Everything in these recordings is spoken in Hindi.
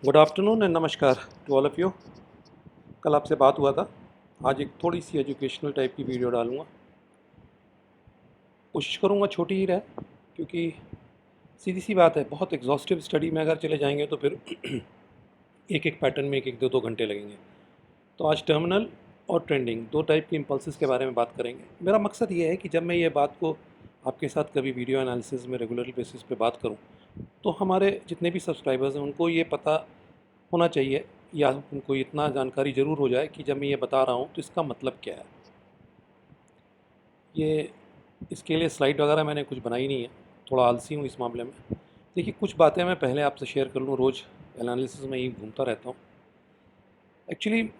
गुड आफ्टरनून एंड नमस्कार टू ऑल ऑफ़ यू। कल आपसे बात हुआ था। आज एक थोड़ी सी एजुकेशनल टाइप की वीडियो डालूँगा। कोशिश करूँगा छोटी ही रहे, क्योंकि सीधी सी बात है, बहुत एग्जॉस्टिव स्टडी में अगर चले जाएंगे तो फिर एक एक पैटर्न में एक एक दो दो घंटे लगेंगे। तो आज टर्मिनल और ट्रेंडिंग दो टाइप के इम्पल्सिस के बारे में बात करेंगे। मेरा मकसद ये है कि जब मैं ये बात को आपके साथ कभी वीडियो एनालिसिस में रेगुलर बेसिस पे बात करूँ, तो हमारे जितने भी सब्सक्राइबर्स हैं उनको ये पता होना चाहिए, या उनको इतना जानकारी ज़रूर हो जाए कि जब मैं ये बता रहा हूँ तो इसका मतलब क्या है। ये इसके लिए स्लाइड वगैरह मैंने कुछ बनाई नहीं है, थोड़ा आलसी हूँ इस मामले में। देखिए, कुछ बातें मैं पहले आपसे शेयर कर लूँ। रोज़ एनालिसिस में ही घूमता रहता हूँ। एक्चुअली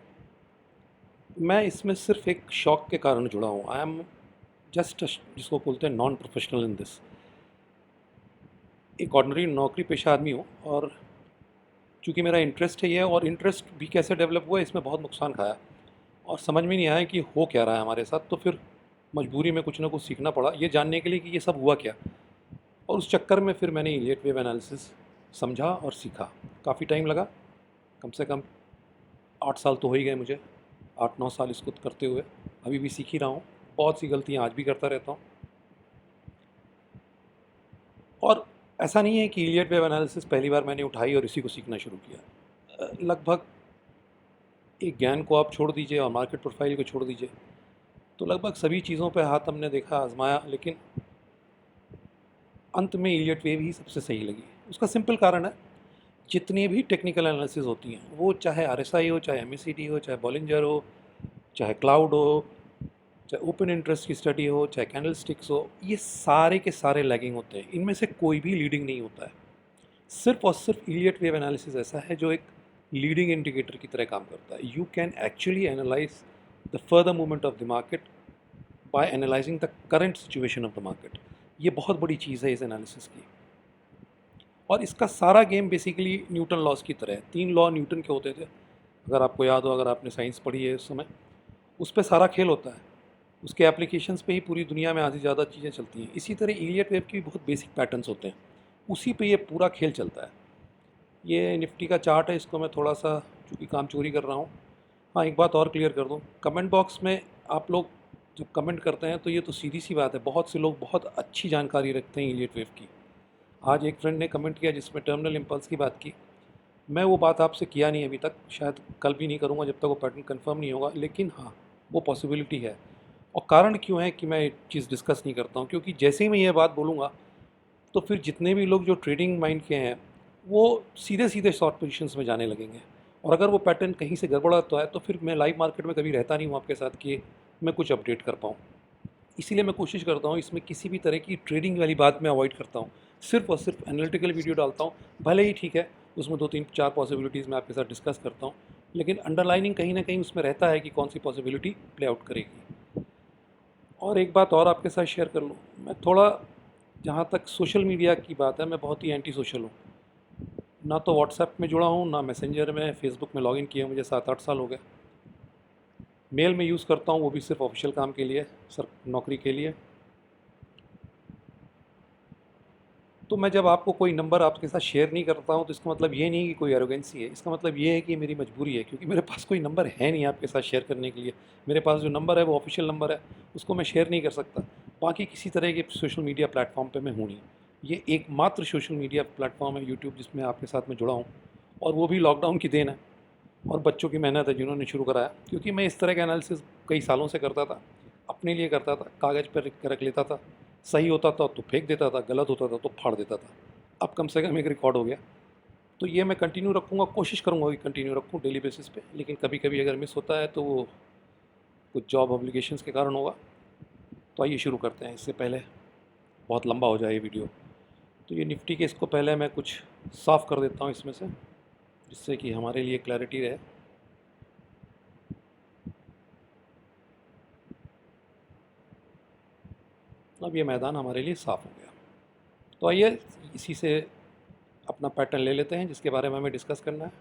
मैं इसमें सिर्फ एक शौक के कारण जुड़ा हूँ। आई एम जस्ट जिसको बोलते हैं नॉन प्रोफेशनल इन दिस। एक ऑर्डनरी नौकरी पेशा आदमी हूँ, और चूँकि मेरा इंटरेस्ट है ये, और इंटरेस्ट भी कैसे डेवलप हुआ इसमें बहुत नुकसान खाया, और समझ में नहीं आया कि हो क्या रहा है हमारे साथ। तो फिर मजबूरी में कुछ ना कुछ सीखना पड़ा ये जानने के लिए कि ये सब हुआ क्या। और उस चक्कर में फिर मैंने इलियट वेव एनालिसिस समझा और सीखा। काफ़ी टाइम लगा, कम से कम 8 साल तो हो ही गए मुझे, 8-9 साल इसको करते हुए। अभी भी सीख ही रहा हूँ, बहुत सी गलतियाँ आज भी करता रहता हूँ। और ऐसा नहीं है कि इलियट वेव एनालिसिस पहली बार मैंने उठाई और इसी को सीखना शुरू किया। लगभग एक ज्ञान को आप छोड़ दीजिए और मार्केट प्रोफाइल को छोड़ दीजिए, तो लगभग सभी चीज़ों पे हाथ हमने देखा, आजमाया, लेकिन अंत में इलियट वेव ही सबसे सही लगी। उसका सिंपल कारण है, जितनी भी टेक्निकल एनालिसिस होती हैं, वो चाहे आरएसआई हो, चाहे एमएसीडी हो, चाहे बॉलिंजर हो, चाहे क्लाउड हो, चाहे ओपन इंटरेस्ट की स्टडी हो, चाहे कैंडल स्टिक्स हो, ये सारे के सारे लैगिंग होते हैं। इनमें से कोई भी लीडिंग नहीं होता है। सिर्फ और सिर्फ इलियट वेव एनालिसिस ऐसा है जो एक लीडिंग इंडिकेटर की तरह काम करता है। You can actually analyse the further movement of the market by analysing the current situation of the market. ये बहुत बड़ी चीज़ है इस एनालिसिस की। और इसका सारा गेम बेसिकली न्यूटन लॉज की तरह है। 3 लॉ न्यूटन के होते थे, अगर आपको याद हो, अगर आपने साइंस पढ़ी है इस समय, उस पर सारा खेल होता है। उसके एप्लीकेशंस पे ही पूरी दुनिया में आधी ज़्यादा चीज़ें चलती हैं। इसी तरह इलियट वेव के भी बहुत बेसिक पैटर्न्स होते हैं, उसी पे ये पूरा खेल चलता है। ये निफ्टी का चार्ट है, इसको मैं थोड़ा सा चूँकि काम चोरी कर रहा हूँ। हाँ, एक बात और क्लियर कर दूँ, कमेंट बॉक्स में आप लोग जब कमेंट करते हैं तो ये तो सीधी सी बात है, बहुत से लोग बहुत अच्छी जानकारी रखते हैं इलियट वेव की। आज एक फ्रेंड ने कमेंट किया जिसमें टर्मिनल इम्पल्स की बात की। मैं वो बात आपसे किया नहीं अभी तक, शायद कल भी नहीं करूँगा जब तक वो पैटर्न कंफर्म नहीं होगा, लेकिन हाँ, वो पॉसिबिलिटी है। और कारण क्यों है कि मैं एक चीज़ डिस्कस नहीं करता हूँ, क्योंकि जैसे ही मैं ये बात बोलूँगा तो फिर जितने भी लोग जो ट्रेडिंग माइंड के हैं वो सीधे सीधे शॉर्ट पोजीशंस में जाने लगेंगे। और अगर वो पैटर्न कहीं से गड़बड़ाता है तो फिर मैं लाइव मार्केट में कभी रहता नहीं हूँ आपके साथ कि मैं कुछ अपडेट कर पाऊँ। इसीलिए मैं कोशिश करता हूँ इसमें किसी भी तरह की ट्रेडिंग वाली बात मैं अवॉइड करता हूँ। सिर्फ और सिर्फ एनालिटिकल वीडियो डालता हूँ। भले ही ठीक है, उसमें 2-3-4 पॉसिबिलिटीज़ मैं आपके साथ डिस्कस करता हूँ, लेकिन अंडरलाइनिंग कहीं ना कहीं उसमें रहता है कि कौन सी पॉसिबिलिटी प्ले आउट करेगी। और एक बात और आपके साथ शेयर कर लूँ, मैं थोड़ा, जहाँ तक सोशल मीडिया की बात है, मैं बहुत ही एंटी सोशल हूँ। ना तो व्हाट्सएप में जुड़ा हूँ, ना मैसेंजर में, फेसबुक में लॉगिन किए मुझे 7-8 साल हो गए। मेल में यूज़ करता हूँ, वो भी सिर्फ ऑफिशियल काम के लिए, सर नौकरी के लिए। तो मैं जब आपको कोई नंबर आपके साथ शेयर नहीं करता हूँ तो इसका मतलब ये नहीं कि कोई एरोगेंसी है, इसका मतलब ये है कि मेरी मजबूरी है, क्योंकि मेरे पास कोई नंबर है नहीं आपके साथ शेयर करने के लिए। मेरे पास जो नंबर है वो ऑफिशियल नंबर है, उसको मैं शेयर नहीं कर सकता। बाकी किसी तरह के सोशल मीडिया प्लेटफॉर्म पर मैं हूँ नहीं। ये एकमात्र सोशल मीडिया प्लेटफॉर्म है यूट्यूब, जिसमें आपके साथ मैं जुड़ा हूँ, और वो भी लॉकडाउन की देन है और बच्चों की मेहनत है जिन्होंने शुरू कराया। क्योंकि मैं इस तरह का एनालिसिस कई सालों से करता था, अपने लिए करता था, कागज़ पर लिख के रख लेता था। सही होता था तो फेंक देता था, गलत होता था तो फाड़ देता था। अब कम से कम एक रिकॉर्ड हो गया। तो ये मैं कंटिन्यू रखूँगा, कोशिश करूँगा कि कंटिन्यू रखूँ डेली बेसिस पे। लेकिन कभी कभी अगर मिस होता है तो वो कुछ जॉब ऑब्लिगेशंस के कारण होगा। तो आइए शुरू करते हैं, इससे पहले बहुत लंबा हो जाए ये वीडियो। तो ये निफ्टी के, इसको पहले मैं कुछ साफ़ कर देता हूँ इसमें से, जिससे कि हमारे लिए क्लैरिटी रहे। अब ये मैदान हमारे लिए साफ़ हो गया। तो आइए इसी से अपना पैटर्न ले लेते हैं जिसके बारे में हमें डिस्कस करना है।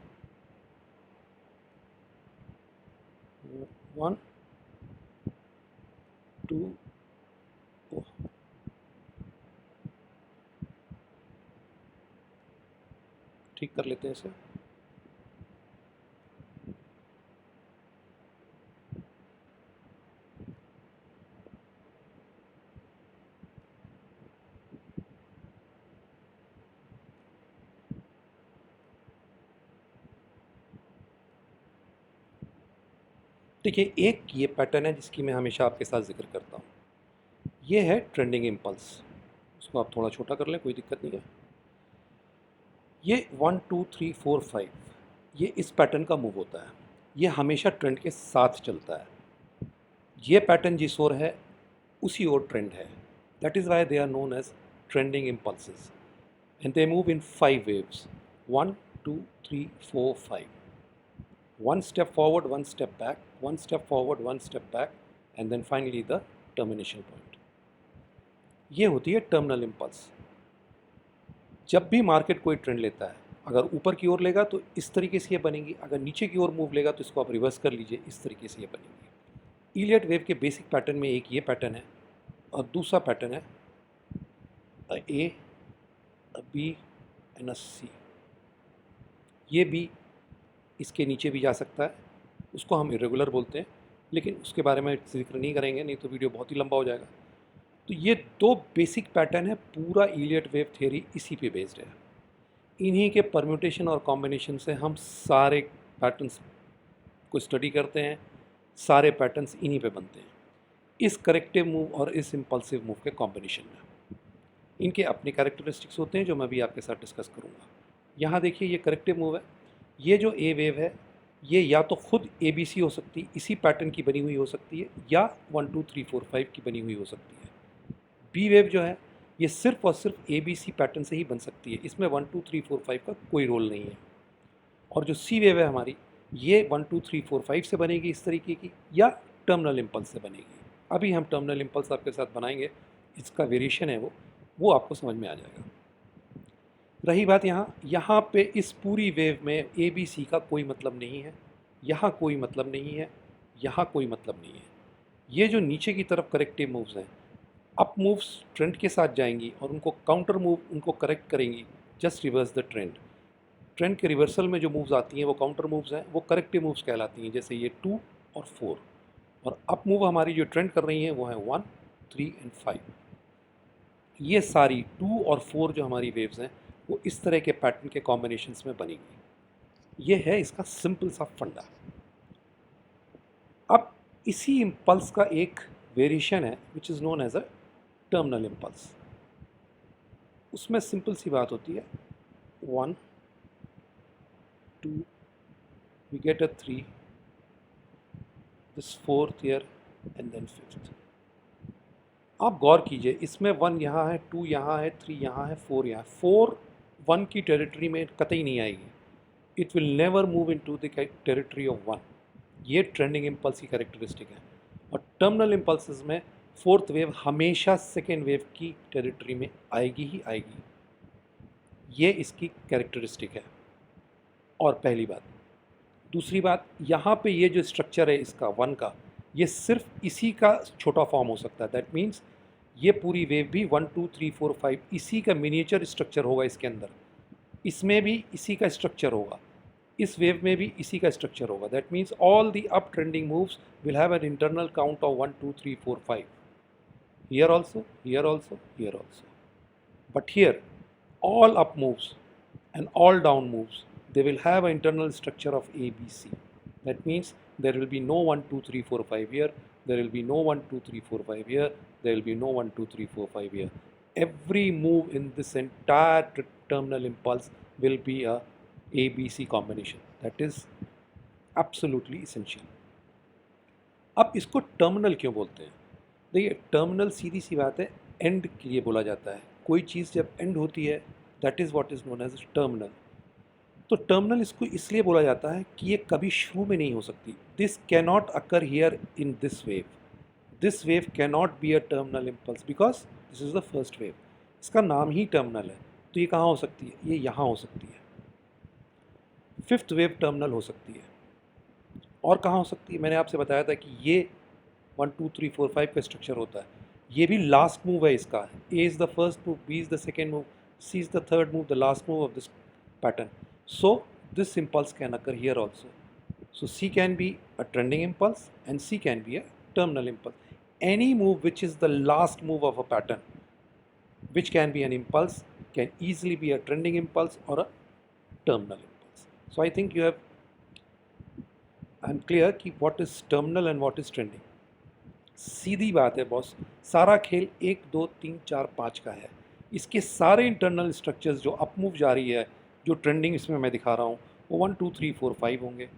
1 2 ठीक कर लेते हैं इसे। देखिए, एक ये पैटर्न है जिसकी मैं हमेशा आपके साथ जिक्र करता हूँ। ये है ट्रेंडिंग इम्पल्स। उसको आप थोड़ा छोटा कर लें, कोई दिक्कत नहीं है। ये 1 2 3 4 5 ये इस पैटर्न का मूव होता है। ये हमेशा ट्रेंड के साथ चलता है। ये पैटर्न जिस ओर है उसी ओर ट्रेंड है। That is why they are known as trending impulses and they move in 5 waves, 1 2 3 4 5। One step forward, one step back, one step forward, one step back, and then finally the termination point. ये होती है टर्मिनल इम्पल्स। जब भी मार्केट कोई ट्रेंड लेता है, अगर ऊपर की ओर लेगा तो इस तरीके से ये बनेंगी, अगर नीचे की ओर मूव लेगा तो इसको आप रिवर्स कर लीजिए, इस तरीके से ये बनेंगी। इलियट वेव के बेसिक पैटर्न में एक ये पैटर्न है और दूसरा पैटर्न है ए, बी एंड सी। ये भी इसके नीचे भी जा सकता है, उसको हम इरेगुलर बोलते हैं, लेकिन उसके बारे में जिक्र नहीं करेंगे, नहीं तो वीडियो बहुत ही लंबा हो जाएगा। तो ये दो बेसिक पैटर्न है, पूरा इलियट वेव थ्योरी इसी पे बेस्ड है। इन्हीं के परम्यूटेशन और कॉम्बिनेशन से हम सारे पैटर्न्स को स्टडी करते हैं, सारे पैटर्न्स इन्हीं पे बनते हैं, इस करेक्टिव मूव और इस इम्पल्सिव मूव के कॉम्बिनेशन में। इनके अपने कैरेक्टरिस्टिक्स होते हैं जो मैं भी आपके साथ डिस्कस करूँगा। यहाँ देखिए, ये करेक्टिव मूव है। ये जो ए वेव है ये या तो खुद ए बी सी हो सकती है, इसी पैटर्न की बनी हुई हो सकती है, या 1 2 3 4 5 की बनी हुई हो सकती है। बी वेव जो है ये सिर्फ और सिर्फ ए बी सी पैटर्न से ही बन सकती है, इसमें 1 2 3 4 5 का कोई रोल नहीं है। और जो सी वेव है हमारी, ये 1 2 3 4 5 से बनेगी इस तरीके की, या टर्मिनल इम्पल्स से बनेगी। अभी हम टर्मिनल इम्पल्स आपके साथ बनाएंगे, इसका वेरिएशन है वो आपको समझ में आ जाएगा। रही बात यहाँ पे इस पूरी वेव में ए बी सी का कोई मतलब नहीं है, यहाँ कोई मतलब नहीं है, यहाँ कोई मतलब नहीं है। ये जो नीचे की तरफ करेक्टिव मूव्स हैं, अप मूव्स ट्रेंड के साथ जाएंगी और उनको काउंटर मूव उनको करेक्ट करेंगी, just reverse the trend. Trend के रिवर्सल में जो मूव्स आती हैं वो काउंटर मूव्स हैं, वो करेक्टिव मूव्स कहलाती हैं, जैसे ये 2 और 4। और अप मूव हमारी जो ट्रेंड कर रही हैं वो है 1 3 एंड 5। ये सारी 2 और 4 जो हमारी वेव्स हैं वो इस तरह के पैटर्न के कॉम्बिनेशंस में बनेंगी। ये है इसका सिंपल सा फंडा। अब इसी इम्पल्स का एक वेरिएशन है which is known as a terminal impulse. उसमें सिंपल सी बात होती है, 1 2 we get a 3, this 4th here and then 5th। आप गौर कीजिए, इसमें 1 यहाँ है, 2 यहाँ है, 3 यहाँ है, 4 यहाँ है। 4 1 की टेरिटरी में कतई नहीं आएगी, it will never move in to the territory of 1। ये ट्रेंडिंग इम्पल्स की कैरेक्टरिस्टिक है। और टर्मिनल इम्पल्सेस में 4th वेव हमेशा 2nd वेव की टेरिटरी में आएगी ही आएगी, ये इसकी कैरेक्टरिस्टिक है। और पहली बात। दूसरी बात, यहाँ पे ये जो स्ट्रक्चर है इसका 1 का, ये सिर्फ इसी का छोटा फॉर्म हो सकता है। दैट मीन्स ये पूरी वेव भी 1 2 3 4 5 इसी का मिनिएचर स्ट्रक्चर होगा इसके अंदर, इसमें भी इसी का स्ट्रक्चर होगा, इस वेव में भी इसी का स्ट्रक्चर होगा। That means all the up trending moves will have an internal count of 1 2 3 4 5, here also, here also, here also. But here all up moves and all down moves, they will have an internal structure of A B C. That means there will be no 1 2 3 4 5 here, there will be no 1 2 3 4 5 here, there will be no 1 2 3 4 5 here. Every move in this entire terminal impulse will be a ABC combination. That is absolutely essential. अब इसको टर्मिनल क्यों बोलते हैं? देखिए, टर्मिनल सीधी सी बात है, एंड के लिए बोला जाता है। कोई चीज़ जब एंड होती है, that is what is known as terminal. तो टर्मिनल इसको इसलिए बोला जाता है कि ये कभी शुरू में नहीं हो सकती। This cannot occur here in this wave, this wave cannot be a terminal impulse because this is the first wave. इसका नाम ही टर्मिनल है। तो ये कहाँ हो सकती है? ये यहाँ हो सकती है। 5th वेव टर्मिनल हो सकती है। और कहाँ हो सकती है? मैंने आपसे बताया था कि ये 1 2 3 4 5 का स्ट्रक्चर होता है। ये भी लास्ट मूव है इसका। A is the first move, B is the second move, C is the third move, the last move of this pattern. So this impulse can occur here also. So C can be a trending impulse and C can be a terminal impulse. Any move which is the last move of a pattern, which can be an impulse, can easily be a trending impulse or a terminal impulse. So I think you have I am clear कि what is terminal and what is trending. सीधी बात है बॉस, सारा खेल 1 2 3 4 5 का है। इसके सारे इंटरनल स्ट्रक्चर्स जो अप मूव जा रही है, जो ट्रेंडिंग इसमें मैं दिखा रहा हूँ, वो 1 2 3 4 5 होंगे,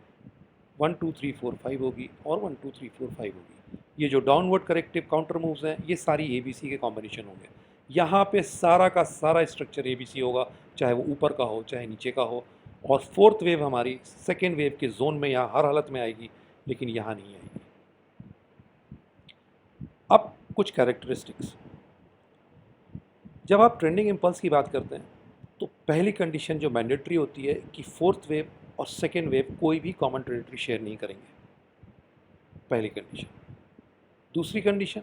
1 2 3 4 5 होगी और 1 2 3 4 5 होगी। ये जो डाउनवर्ड करेक्टिव काउंटर मूव्स हैं, ये सारी ABC के कॉम्बिनेशन होंगे। यहाँ पे सारा का सारा स्ट्रक्चर ABC होगा, चाहे वो ऊपर का हो चाहे नीचे का हो। और फोर्थ वेव हमारी सेकेंड वेव के जोन में यहाँ हर हालत में आएगी, लेकिन यहाँ नहीं आएगी। अब कुछ कैरेक्टरिस्टिक्स, जब आप ट्रेंडिंग इम्पल्स की बात करते हैं तो पहली कंडीशन जो मैंडेटरी होती है कि फोर्थ वेव और सेकेंड वेव कोई भी कॉमन टेरिटरी शेयर नहीं करेंगे, पहली कंडीशन। दूसरी कंडीशन,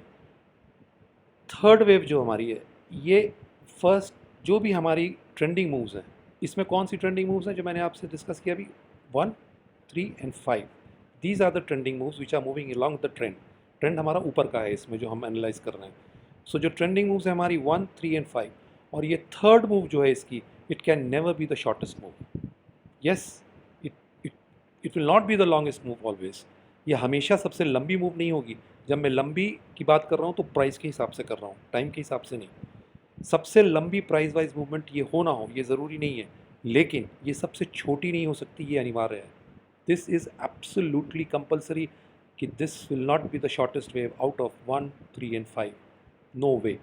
थर्ड वेव जो हमारी है, ये फर्स्ट जो भी हमारी ट्रेंडिंग मूव्स हैं, इसमें कौन सी ट्रेंडिंग मूव्स हैं जो मैंने आपसे डिस्कस किया अभी, 1 3 and 5, these are the trending moves which are moving along the trend. Trend हमारा ऊपर का है इसमें जो हम एनालाइज कर रहे हैं। सो जो ट्रेंडिंग मूव्स है हमारी 1 3 एंड 5, और ये थर्ड मूव जो है इसकी, it can never be the shortest move. Yes, it it it will not be the longest move always. ये हमेशा सबसे लंबी मूव नहीं होगी। जब मैं लंबी की बात कर रहा हूँ तो प्राइस के हिसाब से कर रहा हूँ, टाइम के हिसाब से नहीं। सबसे लंबी प्राइस वाइज मूवमेंट ये हो ना हो, ये ज़रूरी नहीं है, लेकिन ये सबसे छोटी नहीं हो सकती, ये अनिवार्य है। दिस इज़ एब्सोल्युटली कंपल्सरी कि this will not be the shortest wave out of 1 3 and 5, no way.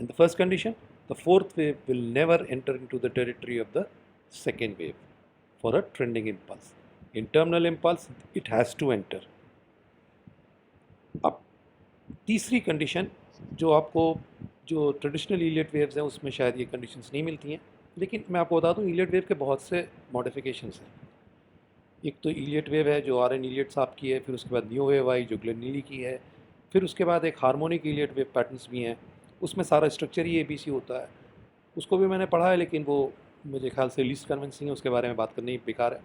And the first condition, the fourth wave will never enter into the territory of the second wave for a trending impulse. In terminal impulse, it has to enter. अब तीसरी कंडीशन जो आपको, जो ट्रेडिशनल इलियट वेव्स हैं उसमें शायद ये कंडीशंस नहीं मिलती हैं, लेकिन मैं आपको बता दूं इलियट वेव के बहुत से मॉडिफिकेशंस हैं। एक तो इलियट वेव है जो आर एन इलियट साहब की है, फिर उसके बाद न्यू वेव आई जो ग्लेन नीली की है, फिर उसके बाद एक हार्मोनिक इलियट वेव पैटर्न्स भी हैं, उसमें सारा स्ट्रक्चर ही ABC होता है। उसको भी मैंने पढ़ा है, लेकिन वो मुझे ख्याल से लीस्ट कन्विंसिंग है, उसके बारे में बात करनी बेकार है।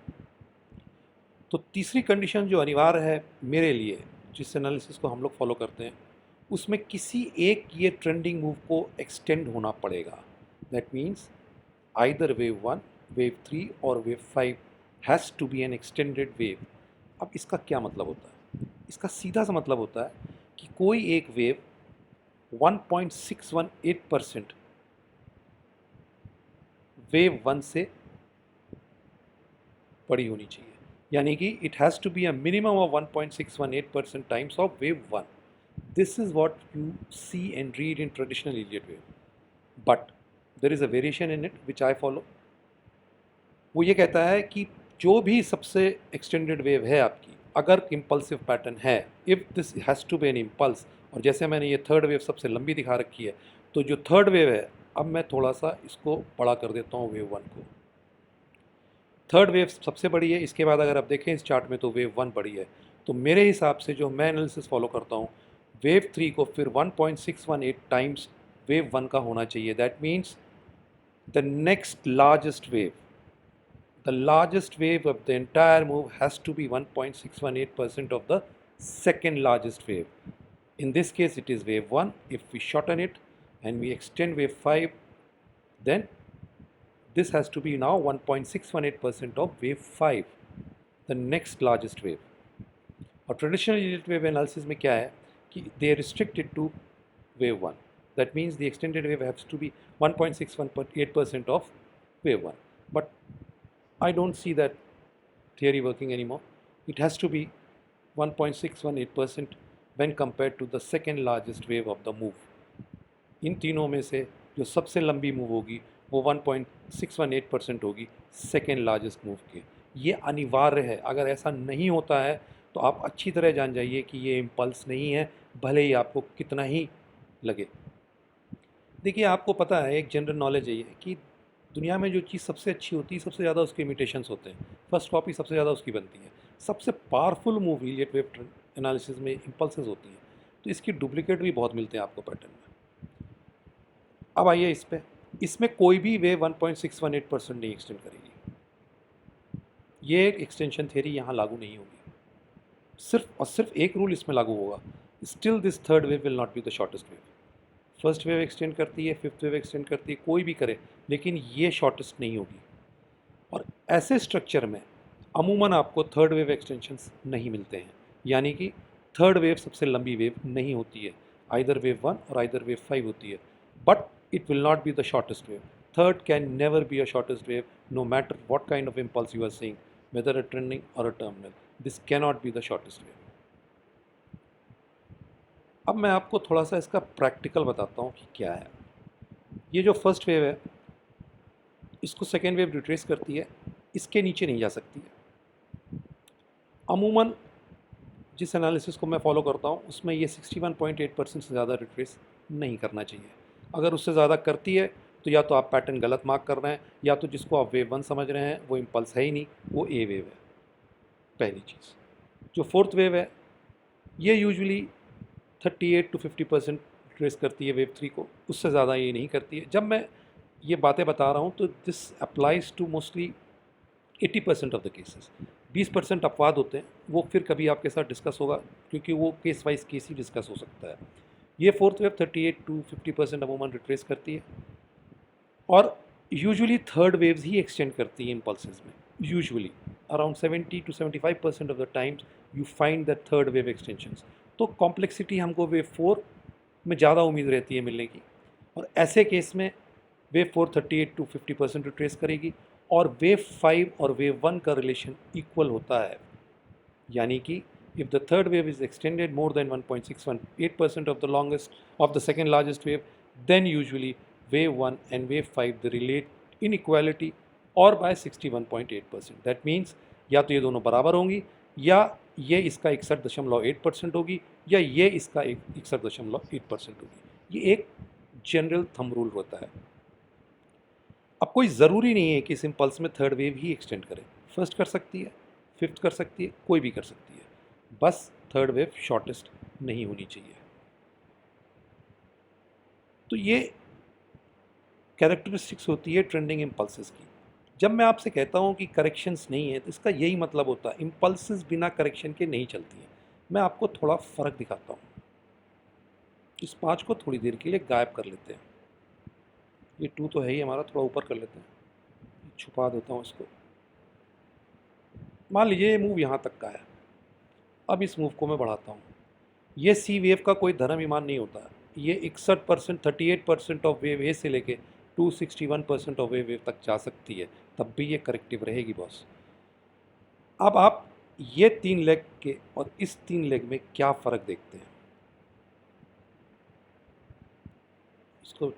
तो तीसरी कंडीशन जो अनिवार्य है मेरे लिए, जिस एनालिसिस को हम लोग फॉलो करते हैं, उसमें किसी एक ये ट्रेंडिंग मूव को एक्सटेंड होना पड़ेगा। That means either wave 1, wave 3 और wave 5 has to be an extended wave. अब इसका क्या मतलब होता है? इसका सीधा सा मतलब होता है कि कोई एक वेव 1.618% वेव 1 से बड़ी होनी चाहिए, यानी कि it has to be a minimum of 1.618% times of wave 1। This is what you see and read in traditional Elliott wave, but there is a variation in it which I follow. वो ये कहता है कि जो भी सबसे एक्सटेंडेड वेव है आपकी, अगर इम्पल्सिव पैटर्न है, if this has to be an impulse, और जैसे मैंने ये थर्ड वेव सबसे लंबी दिखा रखी है, तो जो थर्ड वेव है, अब मैं थोड़ा सा इसको बड़ा कर देता हूँ वेव 1 को। थर्ड वेव सबसे बड़ी है, इसके बाद अगर आप देखें इस चार्ट में तो वेव 1 बड़ी है। तो मेरे हिसाब से जो मैं एनालिसिस फॉलो करता हूँ, वेव 3 को फिर 1.618 टाइम्स वेव 1 का होना चाहिए। That means the next largest wave, the largest wave of the entire move has to be 1.618% of the second largest wave. In this case, it is wave 1. If we shorten it and we extend wave 5, then this has to be now 1.618% of wave 5, the next largest wave. और ट्रेडिशनल यूनिट वेव एनालिसिस में क्या है कि they are restricted to wave 1. That means the extended wave has to be 1.618% of wave 1. But I don't see that theory working anymore. It has to be 1.618% when compared to the second largest wave of the move. इन तीनों में से जो सबसे लंबी मूव होगी वो 1.618% होगी सेकेंड लार्जेस्ट मूव के। ये अनिवार्य है, अगर ऐसा नहीं होता है तो आप अच्छी तरह जान जाइए कि ये इम्पल्स नहीं है, भले ही आपको कितना ही लगे। देखिए, आपको पता है, एक जनरल नॉलेज है ये कि दुनिया में जो चीज़ सबसे अच्छी होती है, सबसे ज़्यादा उसके इमिटेशंस होते हैं, फर्स्ट कॉपी सबसे ज़्यादा उसकी बनती है। सबसे powerful move Elliot wave analysis में इम्पल्सेस होती हैं, तो इसकी डुप्लीकेट भी बहुत मिलते हैं आपको पैटर्न में। अब आइए इस पे, इसमें कोई भी वेव 1.618% नहीं एक्सटेंड करेगी। ये एक्सटेंशन थ्योरी यहाँ लागू नहीं होगी। सिर्फ और सिर्फ एक रूल इसमें लागू होगा, still this third wave will not be the shortest wave. First wave extend करती है, फिफ्थ वेव एक्सटेंड करती है, कोई भी करे, लेकिन ये शॉर्टेस्ट नहीं होगी। और ऐसे स्ट्रक्चर में अमूमन आपको थर्ड वेव एक्सटेंशंस नहीं मिलते हैं, यानी कि थर्ड वेव सबसे लंबी वेव नहीं होती है, आइदर वेव 1 और आइदर वेव 5 होती है, but it will not be the shortest wave. Third can never be a shortest wave, no matter what kind of impulse you are seeing, whether a trending or a terminal. This cannot be the shortest wave. अब मैं आपको थोड़ा सा इसका प्रैक्टिकल बताता हूँ कि क्या है। ये जो फर्स्ट वेव है, इसको सेकेंड वेव रिट्रेस करती है, इसके नीचे नहीं जा सकती है। अमूमन जिस एनालिसिस को मैं फॉलो करता हूँ उसमें ये 61.8% से ज़्यादा रिट्रेस नहीं करना चाहिए। अगर उससे ज़्यादा करती है तो या तो आप पैटर्न गलत मार्क कर रहे हैं, या तो जिसको आप वेव 1 समझ रहे हैं वो इम्पल्स है ही नहीं, वो ए वेव है। पहली चीज़। जो फोर्थ वेव है ये यूजुअली 38 to 50% रिट्रेस करती है वेव 3 को, उससे ज़्यादा ये नहीं करती है। जब मैं ये बातें बता रहा हूँ तो this applies to mostly 80% of the cases. 20% अपवाद होते हैं, वो फिर कभी आपके साथ डिस्कस होगा, क्योंकि वो केस वाइज केस ही डिस्कस हो सकता है। ये फोर्थ वेव 38 to 50% अमूमन रिट्रेस करती है, और यूजुअली थर्ड वेव्स ही एक्सटेंड करती हैं इम्पल्सेस में। Usually around 70 to 75% of the times you find the third wave extensions. तो कॉम्प्लेक्सिटी हमको वेव 4 में ज़्यादा उम्मीद रहती है मिलने की, और ऐसे केस में वेव 4 38 to 50% रिट्रेस करेगी, और वेव 5 और वेव 1 का रिलेशन इक्वल होता है, यानी कि if the third wave is extended more than 1.618% of the longest of the second largest wave, then usually wave 1 and wave 5 they relate in equality or by 61.8%. That means या तो ये दोनों बराबर होंगी, या ये इसका 61.8% होगी, या ये इसका 61.8% होगी। ये एक जनरल थंब रूल होता है। अब कोई ज़रूरी नहीं है कि इस इम्पल्स में थर्ड वेव ही एक्सटेंड करे, फर्स्ट कर सकती है, फिफ्थ कर सकती है, कोई भी कर सकती है, बस थर्ड वेव शॉर्टेस्ट नहीं होनी चाहिए। तो ये कैरेक्टरिस्टिक्स होती है ट्रेंडिंग इम्पल्सेस की। जब मैं आपसे कहता हूँ कि करेक्शंस नहीं है, तो इसका यही मतलब होता है इम्पल्सेस बिना करेक्शन के नहीं चलती हैं। मैं आपको थोड़ा फ़र्क दिखाता हूँ। इस 5 को थोड़ी देर के लिए गायब कर लेते हैं। ये 2 तो है ही हमारा, थोड़ा ऊपर कर लेते हैं, छुपा देता हूँ इसको। मान लीजिए ये मूव यहाँ तक का है, अब इस मूव को मैं बढ़ाता हूँ। ये सी वेव का कोई धर्म ईमान नहीं होता। ये 61% 38% ऑफ वेव ए से लेके 261% ऑफ वेव तक जा सकती है, तब भी ये करेक्टिव रहेगी बॉस। अब आप ये 3 लेग के और इस 3 लेग में क्या फ़र्क देखते हैं? इसको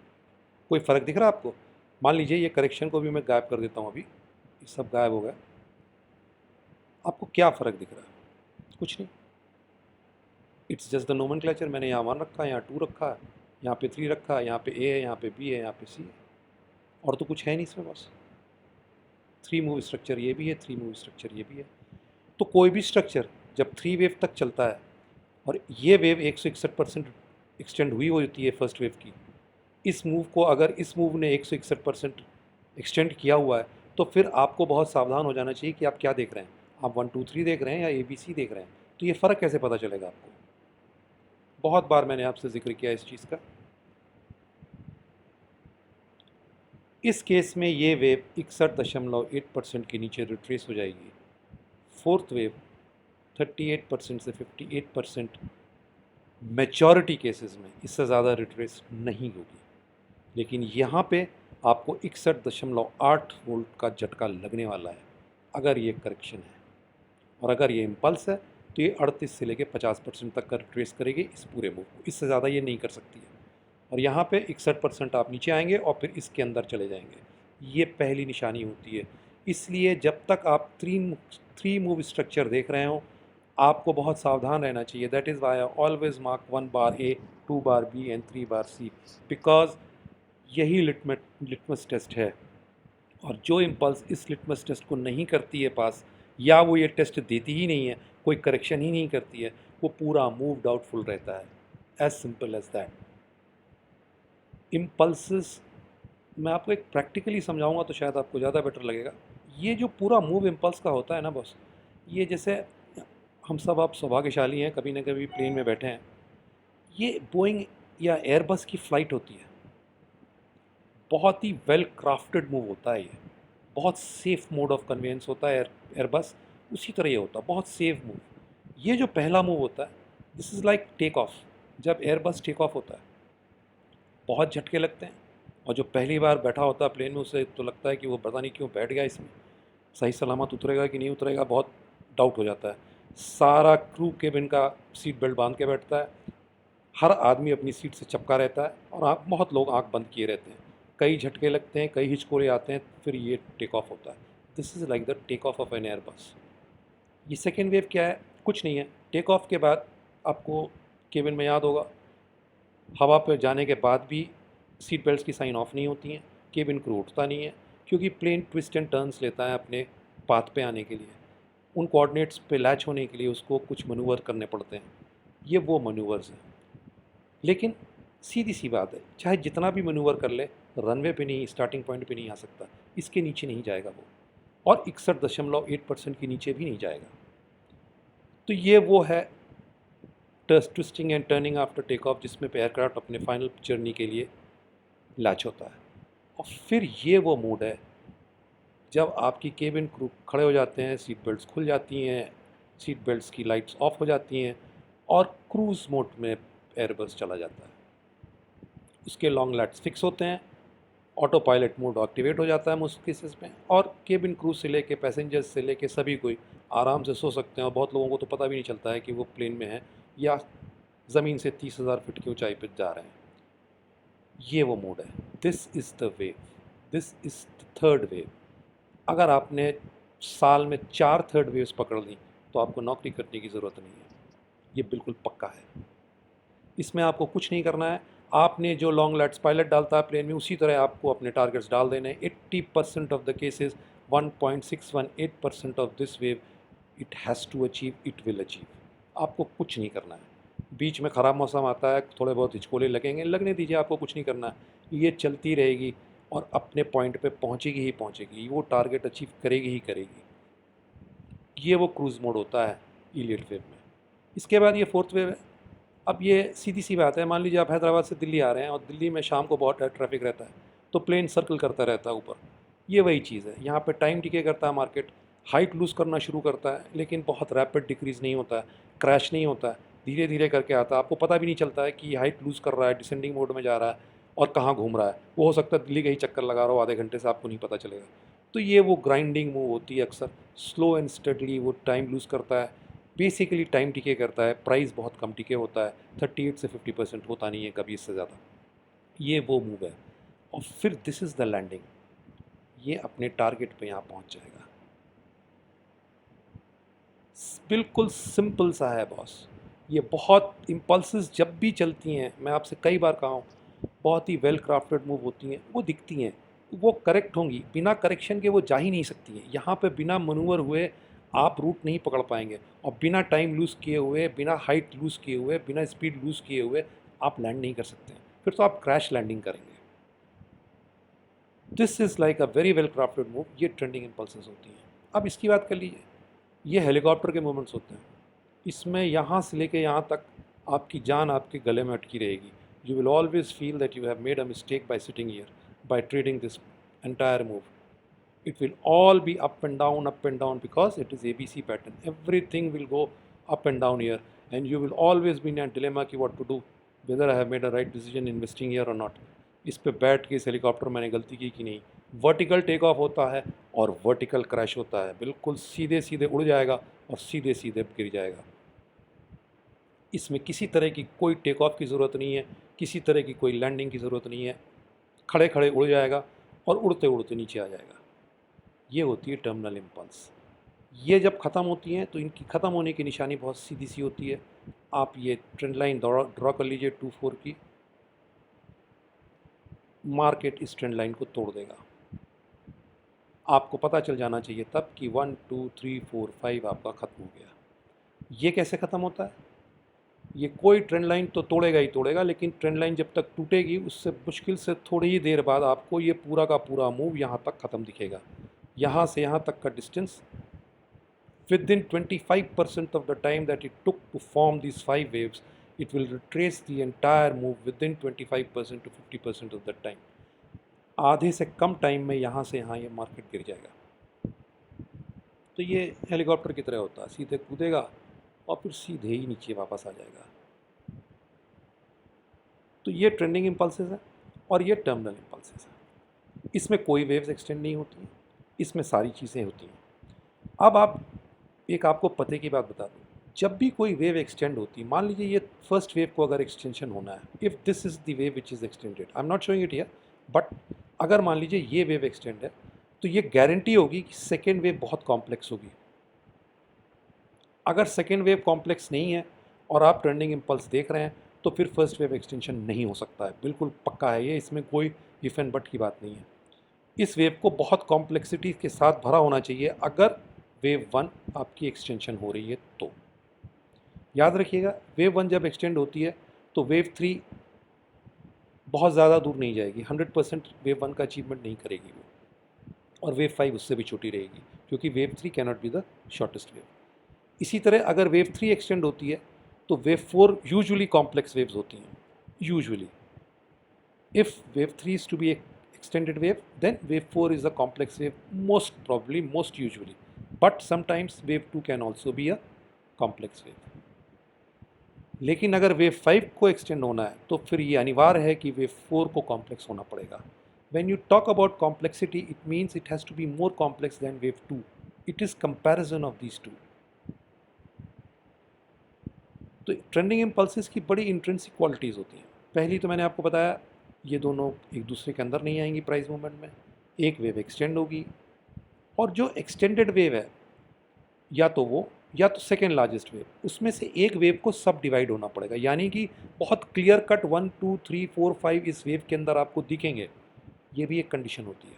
कोई फ़र्क दिख रहा है आपको? मान लीजिए ये करेक्शन को भी मैं गायब कर देता हूँ अभी, ये सब गायब हो गया। आपको क्या फ़र्क दिख रहा है? कुछ नहीं। It's just the nomenclature. मैंने यहाँ 1 रखा है, यहाँ 2 रखा है, यहाँ पे 3 रखा है, यहाँ पे ए है, यहाँ पे बी है, यहाँ पे सी है, और तो कुछ है नहीं इसमें बस। 3 मूव स्ट्रक्चर ये भी है, 3 मूव स्ट्रक्चर ये भी है। तो कोई भी स्ट्रक्चर जब 3 वेव तक चलता है, और ये वेव 161% एक्सटेंड हुई होती है फर्स्ट वेव की, इस मूव को अगर इस मूव ने 161% एक्सटेंड किया हुआ है, तो फिर आपको बहुत सावधान हो जाना चाहिए कि आप क्या देख रहे हैं। आप 1 2 3 देख रहे हैं या ABC देख रहे हैं? तो ये फ़र्क कैसे पता चलेगा आपको? बहुत बार मैंने आपसे जिक्र किया इस चीज़ का। इस केस में ये वेव 61.8% के नीचे रिट्रेस हो जाएगी। फोर्थ वेव 38% से 58%, मेजॉरिटी केसेस में इससे ज़्यादा रिट्रेस नहीं होगी। लेकिन यहाँ पे आपको 61.8 वोल्ट का झटका लगने वाला है अगर ये करेक्शन है, और अगर ये इम्पल्स है तो ये 38 से लेके 50% तक का रिट्रेस करेगी इस पूरे मूव को, इससे ज़्यादा ये नहीं कर सकती है। और यहाँ पे 61% आप नीचे आएंगे और फिर इसके अंदर चले जाएंगे। ये पहली निशानी होती है। इसलिए जब तक आप थ्री मूव स्ट्रक्चर देख रहे हो, आपको बहुत सावधान रहना चाहिए। That is why I always mark 1 बार ए, 2 बार बी एंड 3 बार सी, बिकॉज यही लिटमस टेस्ट है। और जो इम्पल्स इस लिटमस टेस्ट को नहीं करती है पास, या वो ये टेस्ट देती ही नहीं है, कोई करेक्शन ही नहीं करती है, वो पूरा मूव डाउटफुल रहता है। As simple as that. Impulses मैं आपको एक प्रैक्टिकली समझाऊंगा तो शायद आपको ज़्यादा बेटर लगेगा। ये जो पूरा मूव इम्पल्स का होता है ना बॉस, ये जैसे हम सब आप सौभाग्यशाली हैं, कभी ना कभी प्लेन में बैठे हैं। ये बोइंग या एयरबस की फ़्लाइट होती है, बहुत ही वेल क्राफ्टेड मूव होता है। ये बहुत सेफ मोड ऑफ कन्वेंस होता है एयरबस, उसी तरह ये होता है, बहुत सेफ मूव। ये जो पहला मूव होता है, this is like take off. जब एयरबस टेक ऑफ होता है बहुत झटके लगते हैं, और जो पहली बार बैठा होता है प्लेन में उसे तो लगता है कि वो पता नहीं क्यों बैठ गया इसमें, सही सलामत उतरेगा कि नहीं उतरेगा, बहुत डाउट हो जाता है। सारा क्रू केबिन का सीट बेल्ट बांध के बैठता है, हर आदमी अपनी सीट से चिपका रहता है, और बहुत लोग आंख बंद किए रहते हैं। कई झटके लगते हैं, कई हिचकोरे आते हैं, फिर ये टेक ऑफ होता है। This is like the take off of an Airbus. ये सेकेंड वेव क्या है? कुछ नहीं है। टेक ऑफ के बाद आपको केबिन में याद होगा, हवा पर जाने के बाद भी सीट बेल्ट की साइन ऑफ नहीं होती हैं, केबिन क्रू उठता नहीं है, क्योंकि प्लेन ट्विस्ट एंड टर्न्स लेता है अपने पाथ पे आने के लिए। उन कोऑर्डिनेट्स पे लैच होने के लिए उसको कुछ मनूवर करने पड़ते हैं। ये वो मनूवर्स हैं। लेकिन सीधी सी बात है, चाहे जितना भी मनूवर कर ले, रनवे पे नहीं, स्टार्टिंग पॉइंट पे नहीं आ सकता। इसके नीचे नहीं जाएगा वो, और 61.8% के नीचे भी नहीं जाएगा। तो ये वो है twisting and turning after take off, जिसमें एयरक्राफ्ट अपने फाइनल जर्नी के लिए लैच होता है। और फिर ये वो मोड है जब आपकी केबिन क्रू खड़े हो जाते हैं, सीट बेल्ट्स खुल जाती हैं, सीट बेल्ट्स की लाइट्स ऑफ हो जाती हैं, और क्रूज़ मोड में एयरबस चला जाता है। उसके लॉन्ग लाइट्स फिक्स होते हैं, ऑटो पायलट मोड एक्टिवेट हो जाता है मोस्ट केसेस में, और केबिन क्रू से लेके पैसेंजर्स से लेके सभी कोई आराम से सो सकते हैं। और बहुत लोगों को तो पता भी नहीं चलता है कि वो प्लेन में है या ज़मीन से 30,000 फीट की ऊंचाई पर जा रहे हैं। ये वो मोड है। This is the wave, this is the third wave. अगर आपने साल में 4 थर्ड वेव्स पकड़ ली तो आपको नौकरी करने की ज़रूरत नहीं है। ये बिल्कुल पक्का है। इसमें आपको कुछ नहीं करना है। आपने जो लॉन्ग लाइट्स पायलट डालता है प्लेन में, उसी तरह आपको अपने टारगेट्स डाल देने हैं। 80% of the cases, 1.618% of this wave it has to achieve, it will achieve. आपको कुछ नहीं करना है। बीच में ख़राब मौसम आता है, थोड़े बहुत हिचकोले लगेंगे, लगने दीजिए, आपको कुछ नहीं करना है। ये चलती रहेगी और अपने पॉइंट पे पहुंचेगी ही पहुंचेगी, वो टारगेट अचीव करेगी ही करेगी। ये वो क्रूज़ मोड होता है इलीट वेव में। इसके बाद ये फोर्थ वेव है। अब ये सीधी सी बात है, मान लीजिए आप हैदराबाद से दिल्ली आ रहे हैं, और दिल्ली में शाम को बहुत ट्रैफिक रहता है, तो प्लेन सर्कल करता रहता है ऊपर। ये वही चीज़ है, यहाँ पे टाइम डिके करता है मार्केट, हाइट लूज़ करना शुरू करता है, लेकिन बहुत रैपिड डिक्रीज़ नहीं होता है, क्रैश नहीं होता है, धीरे धीरे करके आता है। आपको पता भी नहीं चलता है कि हाइट लूज़ कर रहा है, डिसेंडिंग मोड में जा रहा है, और कहाँ घूम रहा है। वो हो सकता है दिल्ली का ही चक्कर लगा रहा हो आधे घंटे से, आपको नहीं पता चलेगा। तो ये वो ग्राइंडिंग मूव होती है अक्सर, स्लो एंड स्टडली वो टाइम लूज़ करता है। बेसिकली टाइम टिके करता है, प्राइस बहुत कम टिके होता है, 38 से 50% होता नहीं है कभी इससे ज़्यादा। ये वो मूव है। और फिर दिस इज़ द लैंडिंग। ये अपने टारगेट पे यहाँ पहुँच जाएगा। बिल्कुल सिंपल सा है बॉस। ये बहुत इम्पल्सेस जब भी चलती हैं, मैं आपसे कई बार कहा हूँ, बहुत ही वेल क्राफ्टेड मूव होती हैं, वो दिखती हैं, वो करेक्ट होंगी, बिना करेक्शन के वो जा ही नहीं सकती हैं। यहाँ पे बिना मनूवर हुए आप रूट नहीं पकड़ पाएंगे, और बिना टाइम लूज़ किए हुए, बिना हाइट लूज़ किए हुए, बिना स्पीड लूज़ किए हुए आप लैंड नहीं कर सकते हैं। फिर तो आप क्रैश लैंडिंग करेंगे। This is like a very well crafted move. ये ट्रेंडिंग इम्पल्सेस होती हैं। अब इसकी बात कर लीजिए, ये हेलीकॉप्टर के मूवमेंट्स होते हैं। इसमें यहाँ से लेके यहाँ तक आपकी जान आपके गले में अटकी रहेगी। You will always feel that you have made a mistake by sitting here, by trading this entire move. It will all be up and down, because it is ABC pattern. Everything will go up and down here, and you will always be in a dilemma कि what to do, whether I have made a right decision investing here or not. इस पे बैठ के इस हेलीकॉप्टर मैंने गलती की कि नहीं। वर्टिकल टेक ऑफ होता है और वर्टिकल क्रैश होता है, बिल्कुल सीधे सीधे उड़ जाएगा और सीधे सीधे गिर जाएगा। इसमें किसी तरह की कोई टेक ऑफ की ज़रूरत नहीं है, किसी तरह की कोई लैंडिंग की ज़रूरत नहीं है। खड़े खड़े उड़ जाएगा और उड़ते उड़ते नीचे आ जाएगा। ये होती है टर्मिनल इम्पल्स। ये जब ख़त्म होती हैं तो इनकी ख़त्म होने की निशानी बहुत सीधी सी होती है। आप ये ट्रेंड लाइन ड्रॉ कर लीजिए 2-4 की। मार्केट इस ट्रेंड लाइन को तोड़ देगा। आपको पता चल जाना चाहिए तब कि 1 2 3 4 5 आपका ख़त्म हो गया। ये कैसे ख़त्म होता है? ये कोई ट्रेंड लाइन तो तोड़ेगा ही तोड़ेगा, लेकिन ट्रेंड लाइन जब तक टूटेगी उससे मुश्किल से थोड़ी ही देर बाद आपको ये पूरा का पूरा मूव यहाँ तक ख़त्म दिखेगा। यहाँ से यहाँ तक का distance, within 25% of the time that it took to form these 5 waves, it will retrace the entire move within 25% to 50% of the time. आधे से कम टाइम में यहाँ से यहाँ ये मार्केट गिर जाएगा। तो ये हेलीकॉप्टर की तरह होता है, सीधे कूदेगा और फिर सीधे ही नीचे वापस आ जाएगा। तो ये ट्रेंडिंग इम्पल्सेस है और ये टर्मिनल इम्पल्सेस है। इसमें कोई वेव्स एक्सटेंड नहीं होती, इसमें सारी चीज़ें होती हैं। अब आप एक आपको पते की बात बता दूँ, जब भी कोई वेव एक्सटेंड होती है, मान लीजिए ये फर्स्ट वेव को अगर एक्सटेंशन होना है, if this is the wave which is extended, I am not showing it here, but अगर मान लीजिए ये वेव एक्सटेंड है, तो ये गारंटी होगी कि सेकेंड वेव बहुत कॉम्प्लेक्स होगी। अगर सेकेंड वेव कॉम्प्लेक्स नहीं है और आप ट्रेंडिंग इम्पल्स देख रहे हैं, तो फिर फर्स्ट वेव एक्सटेंशन नहीं हो सकता है, बिल्कुल पक्का है ये, इसमें कोई इफ एंड बट की बात नहीं है। इस वेव को बहुत कॉम्प्लेक्सिटी के साथ भरा होना चाहिए अगर वेव वन आपकी एक्सटेंशन हो रही है तो। याद रखिएगा, वेव वन जब एक्सटेंड होती है तो वेव थ्री बहुत ज़्यादा दूर नहीं जाएगी, 100% वेव वन का अचीवमेंट नहीं करेगी वो, और वेव फाइव उससे भी छोटी रहेगी, क्योंकि wave three cannot be the shortest wave. इसी तरह अगर वेव थ्री एक्सटेंड होती है तो wave four usually complex waves होती हैं, usually. If wave three is to be extended wave, then wave 4 is a complex wave, most probably, most usually, but sometimes wave 2 can also be a complex wave। लेकिन अगर वेव 5 को एक्सटेंड होना है तो फिर ये अनिवार्य है कि वेव 4 को कॉम्प्लेक्स होना पड़ेगा। when you talk about complexity, it means it has to be more complex than wave 2, it is comparison of these two। तो ट्रेंडिंग इम्पल्सेस की बड़ी इंट्रिंसिक क्वालिटीज़ होती हैं। पहली तो मैंने आपको बताया, ये दोनों एक दूसरे के अंदर नहीं आएंगी प्राइस मूवमेंट में, एक वेव एक्सटेंड होगी और जो एक्सटेंडेड वेव है या तो सेकेंड लार्जेस्ट वेव, उसमें से एक वेव को सब डिवाइड होना पड़ेगा, यानी कि बहुत क्लियर कट 1 2 3 4 5 इस वेव के अंदर आपको दिखेंगे, ये भी एक कंडीशन होती है।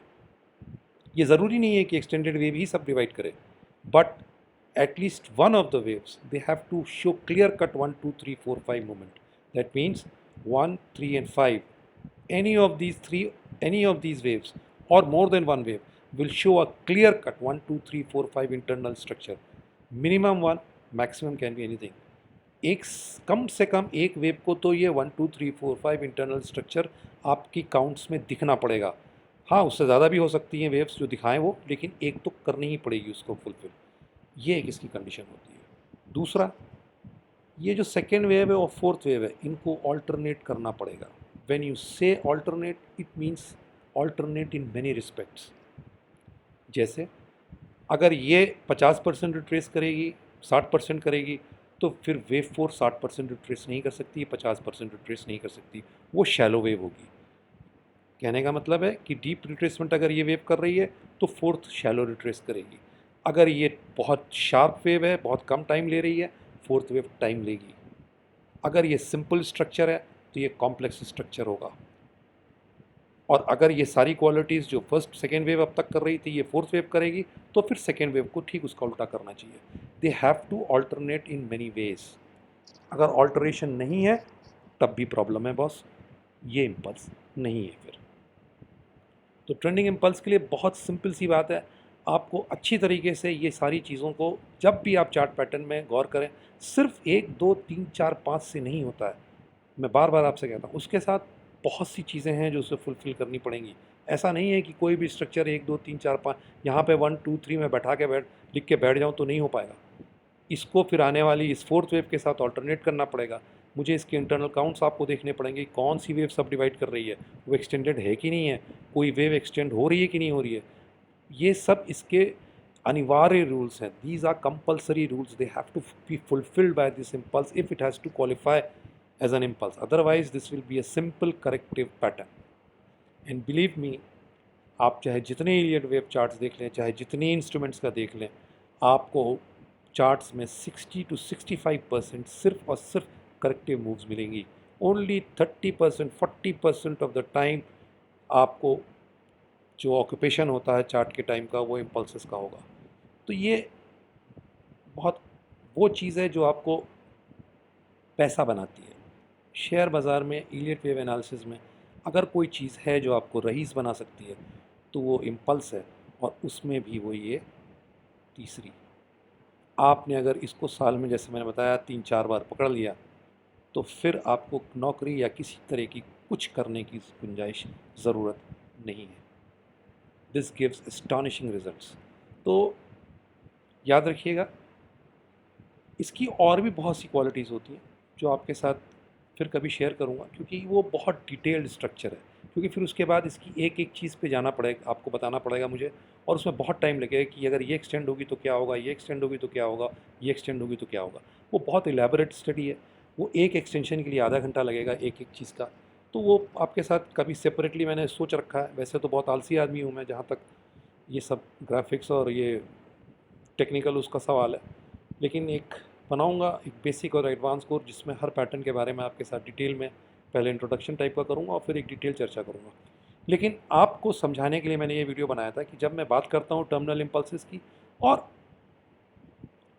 ये ज़रूरी नहीं है कि एक्सटेंडेड वेव ही सब डिवाइड करे, but at least one of the waves, they have to show clear cut 1 2 3 4 5 movement, that means 1 3 and 5, any of these waves or more than one wave will show a clear cut 1 2 3 4 5 internal structure, minimum one, maximum can be anything। एक कम से कम एक वेव को तो ये 1 2 3 4 5 इंटरनल स्ट्रक्चर आपकी काउंट्स में दिखना पड़ेगा। हाँ, उससे ज़्यादा भी हो सकती हैं वेव्स जो दिखाएं वो, लेकिन एक तो करनी ही पड़ेगी उसको फुलफिल, ये एक इसकी कंडीशन होती है। दूसरा, ये जो सेकेंड वेव है और फोर्थ वेव है, इनको ऑल्टरनेट करना पड़ेगा। व्हेन यू से alternate, it means alternate in many respects. जैसे अगर ये 50% रिट्रेस करेगी, 60% करेगी, तो फिर वेव फोर 60% रिट्रेस नहीं कर सकती, 50% रिट्रेस नहीं कर सकती, वो शैलो वेव होगी। कहने का मतलब है कि डीप रिट्रेसमेंट अगर ये वेव कर रही है तो फोर्थ शैलो रिट्रेस करेगी। अगर ये बहुत शार्प वेव है, बहुत कम टाइम ले रही है, फोर्थ वेव टाइम लेगी। अगर ये सिंपल स्ट्रक्चर है तो ये कॉम्प्लेक्स स्ट्रक्चर होगा। और अगर ये सारी क्वालिटीज़ जो फर्स्ट सेकेंड वेव अब तक कर रही थी ये फोर्थ वेव करेगी, तो फिर सेकेंड वेव को ठीक उसका उल्टा करना चाहिए। They have to alternate in many ways. अगर ऑल्टरेशन नहीं है तब भी प्रॉब्लम है बॉस, ये इम्पल्स नहीं है फिर। तो ट्रेंडिंग इम्पल्स के लिए बहुत सिंपल सी बात है, आपको अच्छी तरीके से ये सारी चीज़ों को जब भी आप चार्ट पैटर्न में गौर करें, सिर्फ 1 2 3 4 5 से नहीं होता है। मैं बार बार आपसे कहता हूँ, उसके साथ बहुत सी चीज़ें हैं जो उसे फुलफ़िल करनी पड़ेंगी। ऐसा नहीं है कि कोई भी स्ट्रक्चर 1 2 3 4 5 यहाँ पे 1 2 3 में लिख के बैठ जाऊँ तो नहीं हो पाएगा। इसको फिर आने वाली इस फोर्थ वेव के साथ ऑल्टरनेट करना पड़ेगा। मुझे इसके इंटरनल काउंट्स आपको देखने पड़ेंगे, कौन सी वेव सब डिवाइड कर रही है, वो एक्सटेंडेड है कि नहीं है, कोई वेव एक्सटेंड हो रही है कि नहीं हो रही है। ये सब इसके अनिवार्य रूल्स हैं। These are compulsory rules, they have to be fulfilled by this impulse if it has to qualify as an impulse, otherwise this will be a simple corrective pattern. And believe me, आप चाहे जितने इलियट वेव चार्ट्स देख लें, चाहे जितने इंस्ट्रूमेंट्स का देख लें, आपको चार्ट्स में 60 to 65% सिर्फ और सिर्फ करेक्टिव मूव्स मिलेंगी। ओनली 30% 40% ऑफ द टाइम आपको जो ऑक्यूपेशन होता है चार्ट के टाइम का वो इम्पल्सेस का होगा। तो ये बहुत वो चीज़ है जो आपको पैसा बनाती है। शेयर बाज़ार में इलियट वेव एनालिसिस में अगर कोई चीज़ है जो आपको रईस बना सकती है तो वो इम्पल्स है, और उसमें भी वो ये तीसरी। आपने अगर इसको साल में, जैसे मैंने बताया, 3 4 बार पकड़ लिया तो फिर आपको नौकरी या किसी तरह की कुछ करने की गुंजाइश ज़रूरत नहीं है। This gives astonishing results. तो याद रखिएगा। इसकी और भी बहुत सी क्वालिटीज़ होती हैं जो आपके साथ फिर कभी शेयर करूँगा, क्योंकि वो बहुत डिटेल्ड स्ट्रक्चर है। क्योंकि फिर उसके बाद इसकी एक एक चीज़ पे जाना पड़ेगा, आपको बताना पड़ेगा मुझे, और उसमें बहुत टाइम लगेगा कि अगर ये एक्सटेंड होगी तो क्या होगा, ये एक्सटेंड होगी तो क्या होगा, ये एक्सटेंड होगी तो क्या होगा। वो बहुत इलेबोरेट स्टडी है। वो एक एक्सटेंशन के लिए आधा घंटा लगेगा एक एक चीज़ का। तो वो आपके साथ कभी सेपरेटली मैंने सोच रखा है। वैसे तो बहुत आलसी आदमी हूँ मैं, जहाँ तक ये सब ग्राफिक्स और ये टेक्निकल उसका सवाल है। लेकिन एक बनाऊंगा एक बेसिक और एडवांस कोर्स जिसमें हर पैटर्न के बारे में आपके साथ डिटेल में पहले इंट्रोडक्शन टाइप का करूंगा और फिर एक डिटेल चर्चा करूंगा। लेकिन आपको समझाने के लिए मैंने ये वीडियो बनाया था कि जब मैं बात करता हूँ टर्मिनल इम्पल्सिस की और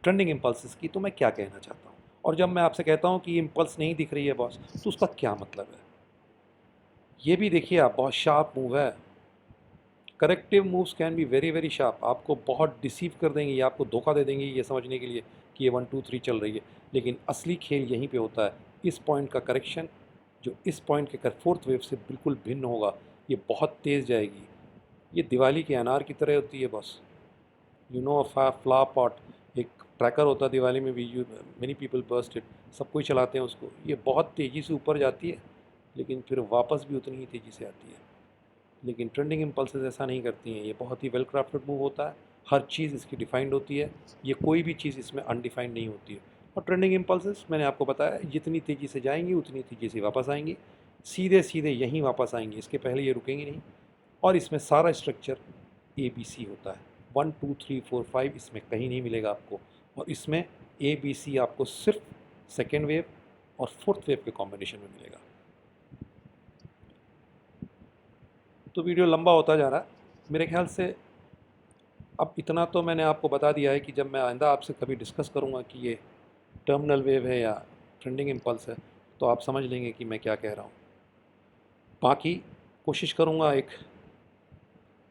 ट्रेंडिंग इम्पल्सिस की, तो मैं क्या कहना चाहता हूँ, और जब मैं आपसे कहता हूँ कि इम्पल्स नहीं दिख रही है बॉस, तो उसका क्या मतलब है। ये भी देखिए आप, बहुत शार्प मूव है। Corrective moves can be very very sharp, आपको बहुत डिसीव कर देंगे, ये आपको धोखा दे देंगे ये समझने के लिए कि ये 1 2 3 चल रही है। लेकिन असली खेल यहीं पे होता है। इस पॉइंट का करेक्शन जो इस पॉइंट के फोर्थ वेव से बिल्कुल भिन्न होगा, ये बहुत तेज़ जाएगी। ये दिवाली के अनार की तरह होती है बस। यू नो फ्ला पॉट, एक ट्रैकर होता है दिवाली में भी, you many people burst it, सब कोई चलाते हैं उसको। ये बहुत तेज़ी से ऊपर जाती है लेकिन फिर वापस भी उतनी ही तेज़ी से आती है। लेकिन ट्रेंडिंग इम्पल्सेस ऐसा नहीं करती हैं। ये बहुत ही वेल क्राफ्टेड मूव होता है, हर चीज़ इसकी डिफाइंड होती है। ये कोई भी चीज़ इसमें अनडिफाइंड नहीं होती है। और ट्रेंडिंग इम्पल्सेस मैंने आपको बताया, जितनी तेज़ी से जाएंगी उतनी तेज़ी से वापस आएंगी, सीधे सीधे यहीं वापस आएंगी, इसके पहले ये रुकेंगी नहीं। और इसमें सारा स्ट्रक्चर ABC होता है। 1 2 3 4 5 इसमें कहीं नहीं मिलेगा आपको। और इसमें ABC आपको सिर्फ सेकेंड वेव और फोर्थ वेव के कॉम्बिनेशन में मिलेगा। तो वीडियो लंबा होता जा रहा है मेरे ख्याल से। अब इतना तो मैंने आपको बता दिया है कि जब मैं आइंदा आपसे कभी डिस्कस करूँगा कि ये टर्मिनल वेव है या ट्रेंडिंग इम्पल्स है, तो आप समझ लेंगे कि मैं क्या कह रहा हूँ। बाकी कोशिश करूँगा एक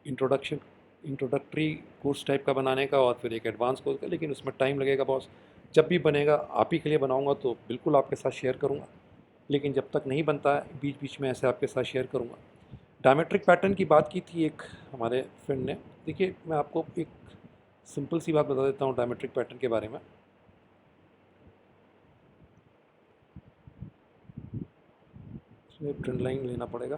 इंट्रोडक्टरी कोर्स टाइप का बनाने का और फिर एक एडवांस कोर्स का, लेकिन उसमें टाइम लगेगा बॉस। जब भी बनेगा आप ही के लिए बनाऊँगा तो बिल्कुल आपके साथ शेयर करूँगा। लेकिन जब तक नहीं बनता है बीच बीच में ऐसे आपके साथ शेयर करूँगा। डायमेट्रिक पैटर्न की बात की थी एक हमारे फ्रेंड ने। देखिए मैं आपको एक सिंपल सी बात बता देता हूँ डायमेट्रिक पैटर्न के बारे में। इसमें ट्रेंड लाइन लेना पड़ेगा।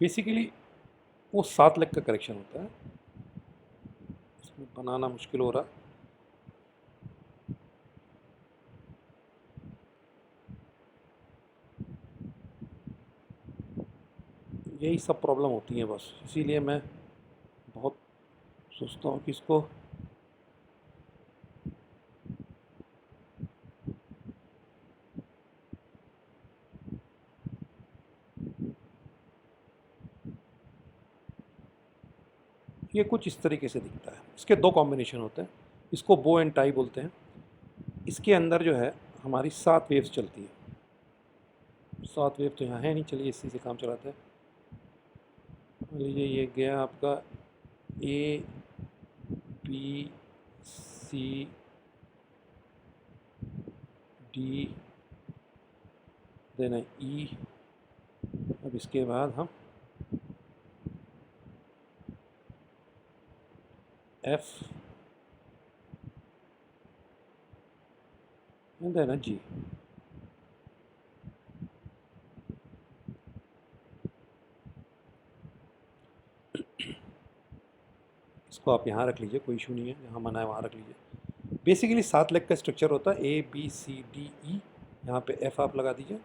बेसिकली वो 7 लेग का करेक्शन होता है। इसमें बनाना मुश्किल हो रहा है। यही सब प्रॉब्लम होती है बस, इसीलिए मैं बहुत सोचता हूँ कि इसको ये कुछ इस तरीके से दिखता है। इसके 2 कॉम्बिनेशन होते हैं। इसको बो एंड टाई बोलते हैं। इसके अंदर जो है हमारी 7 वेव्स चलती है। 7 वेव तो यहाँ है नहीं, चलिए इसी से काम चलाते हैं। मान लीजिए ये गया आपका ABCD, देना E। अब इसके बाद हम F एंड देना G। इसको आप यहाँ रख लीजिए, कोई इशू नहीं है, जहाँ मना है वहाँ रख लीजिए। बेसिकली 7 लेग का स्ट्रक्चर होता है ABCDE। यहाँ पे F आप लगा दीजिए।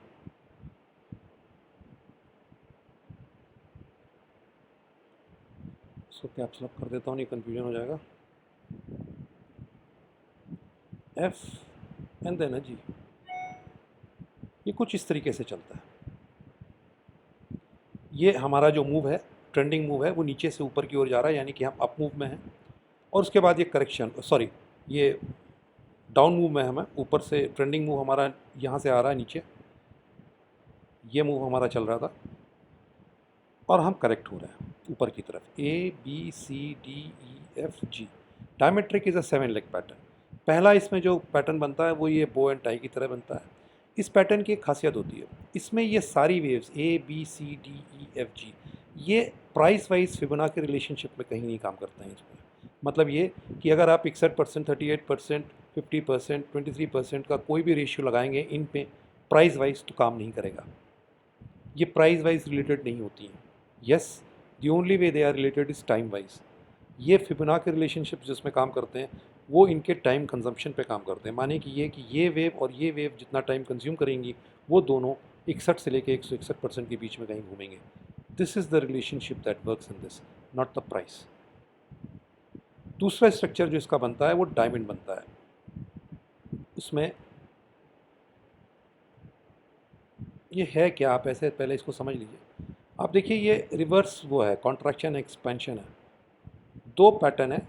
इसको कैप्स लॉक कर देता हूँ, नहीं कन्फ्यूजन हो जाएगा। F एंड देना G। ये कुछ इस तरीके से चलता है। ये हमारा जो मूव है, ट्रेंडिंग मूव है, वो नीचे से ऊपर की ओर जा रहा है, यानी कि हम अप मूव में हैं। और उसके बाद ये करेक्शन, सॉरी, ये डाउन मूव में हमें ऊपर से ट्रेंडिंग मूव हमारा यहाँ से आ रहा है नीचे। ये मूव हमारा चल रहा था और हम करेक्ट हो रहे हैं ऊपर की तरफ। ABCDEFG। Diametric is a 7 leg pattern. पहला इसमें जो पैटर्न बनता है वो ये बो एंड टाई की तरह बनता है। इस पैटर्न की एक खासियत होती है, इसमें ये सारी वेव्स ABCDEFG ये प्राइस वाइज फिबोनाची रिलेशनशिप में कहीं नहीं काम करता है इसमें। मतलब ये कि अगर आप 61%, 38%, 50%, 23% का कोई भी रेशियो लगाएंगे इन पे प्राइस वाइज तो काम नहीं करेगा। ये प्राइस वाइज रिलेटेड नहीं होती हैं। Yes, the only way they are related is time wise. ये फिबोनाची रिलेशनशिप जिसमें काम करते हैं वो इनके टाइम कंजम्पशन पे काम करते हैं। माने कि ये वेव और ये वेव जितना टाइम कंज्यूम करेंगी वो दोनों 61 से लेके 161% के बीच में कहीं घूमेंगे। This is the relationship that works in this, not the price. दूसरा स्ट्रक्चर जो इसका बनता है वो डायमंड बनता है। उसमें ये है क्या, आप ऐसे पहले इसको समझ लीजिए। आप देखिए ये रिवर्स वो है, कॉन्ट्रैक्शन एक्सपेंशन है। दो पैटर्न है,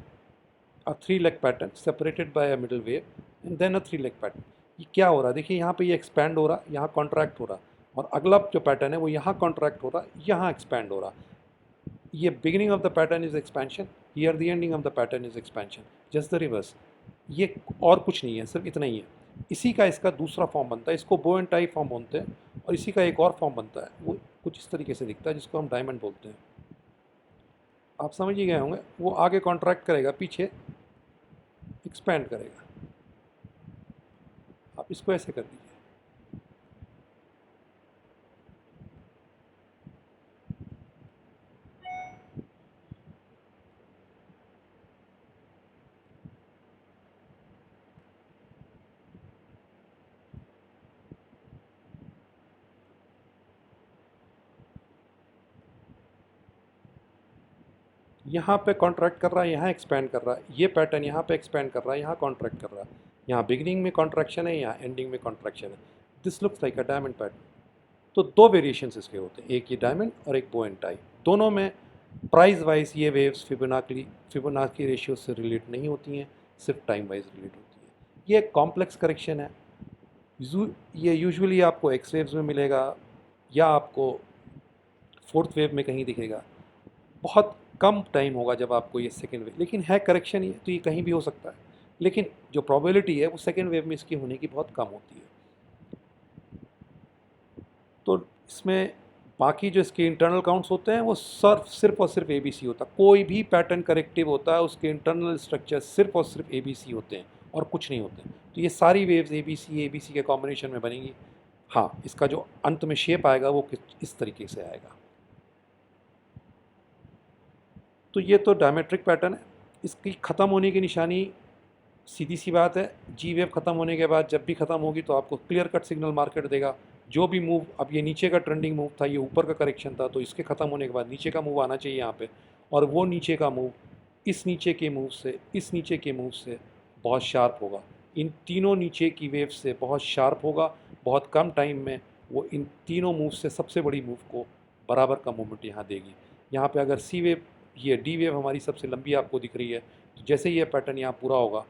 a 3 leg pattern separated by a middle wave and then a 3 leg pattern. ये क्या हो रहा है, देखिए यहाँ पे ये एक्सपैंड हो रहा है, यहाँ कॉन्ट्रैक्ट हो रहा है, और अगला जो पैटर्न है वो यहाँ कॉन्ट्रैक्ट हो रहा है, यहाँ एक्सपैंड हो रहा है। ये beginning of the pattern is expansion, here the ending of the pattern is expansion, just the reverse. ये और कुछ नहीं है, सिर्फ इतना ही है। इसी का इसका दूसरा फॉर्म बनता है, इसको बो एंड टाई फॉर्म बोलते हैं, और इसी का एक और फॉर्म बनता है, वो कुछ इस तरीके से दिखता है, जिसको हम डायमंड बोलते हैं। आप समझ ही गए होंगे, वो आगे कॉन्ट्रैक्ट करेगा, पीछे एक्सपैंड करेगा। आप इसको ऐसे कर दीजिए। यहाँ पे कॉन्ट्रैक्ट कर रहा है, यहाँ एक्सपैंड कर रहा है, ये पैटर्न यहाँ पे एक्सपैंड कर रहा है, यहाँ कॉन्ट्रैक्ट कर रहा है, यहाँ बिगिनिंग में कॉन्ट्रैक्शन है, यहाँ एंडिंग में कॉन्ट्रैक्शन है। This looks like a diamond pattern. तो दो वेरिएशंस इसके होते हैं, एक ये डायमंड और एक बो एंड टाई। दोनों में प्राइस वाइज ये वेव्स फिबोनाची रेशियो से रिलेट नहीं होती हैं, सिर्फ टाइम वाइज रिलेट होती है। ये एक कॉम्प्लेक्स करेक्शन है। ये यूजुअली आपको एक्स वेव्स में मिलेगा या आपको फोर्थ वेव में कहीं दिखेगा। बहुत कम टाइम होगा जब आपको ये सेकेंड वेव, लेकिन है करेक्शन ये, तो ये कहीं भी हो सकता है, लेकिन जो प्रोबेबिलिटी है वो सेकेंड वेव में इसकी होने की बहुत कम होती है। तो इसमें बाकी जो इसके इंटरनल काउंट्स होते हैं वो सिर्फ और सिर्फ ABC होता है। कोई भी पैटर्न करेक्टिव होता है उसके इंटरनल स्ट्रक्चर सिर्फ और सिर्फ ABC होते हैं और कुछ नहीं होते। तो ये सारी वेव्स ABC के कॉम्बिनेशन में बनेंगी। हाँ, इसका जो अंत में शेप आएगा वो इस तरीके से आएगा। तो ये तो डायमेट्रिक पैटर्न है। इसकी ख़त्म होने की निशानी सीधी सी बात है, जी वेव ख़त्म होने के बाद जब भी ख़त्म होगी तो आपको क्लियर कट सिग्नल मार्केट देगा। जो भी मूव, अब ये नीचे का ट्रेंडिंग मूव था, ये ऊपर का करेक्शन था, तो इसके ख़त्म होने के बाद नीचे का मूव आना चाहिए यहाँ पे, और वो नीचे का मूव इस नीचे के मूव से, इस नीचे के मूव से बहुत शार्प होगा। इन तीनों नीचे की वेव से बहुत शार्प होगा, बहुत कम टाइम में वो इन तीनों मूव से सबसे बड़ी मूव को बराबर का मूवमेंट यहाँ देगी। यहाँ पे अगर सी वेव, ये डी वेव हमारी सबसे लंबी आपको दिख रही है, तो जैसे ही ये पैटर्न यहाँ पूरा होगा